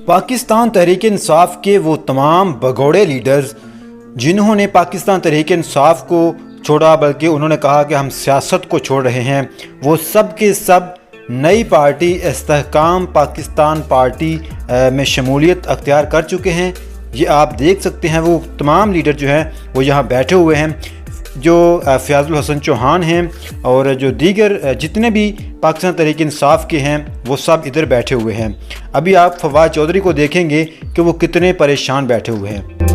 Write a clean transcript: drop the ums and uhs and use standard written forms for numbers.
पाकिस्तान तहरीक इंसाफ के वो तमाम भगोड़े लीडर्स जिन्होंने पाकिस्तान तहरीक इंसाफ को छोड़ा, बल्कि उन्होंने कहा कि हम सियासत को छोड़ रहे हैं, वो सब के सब नई पार्टी इस्तेहकाम पाकिस्तान पार्टी में शमूलियत अख्तियार कर चुके हैं। ये आप देख सकते हैं, वो तमाम लीडर जो हैं वो यहाँ बैठे हुए हैं, जो फ़याज़ुल हसन चौहान हैं और जो दीगर जितने भी पाकिस्तान तहरीक इंसाफ के हैं वो सब इधर बैठे हुए हैं। अभी आप फवाद चौधरी को देखेंगे कि वो कितने परेशान बैठे हुए हैं।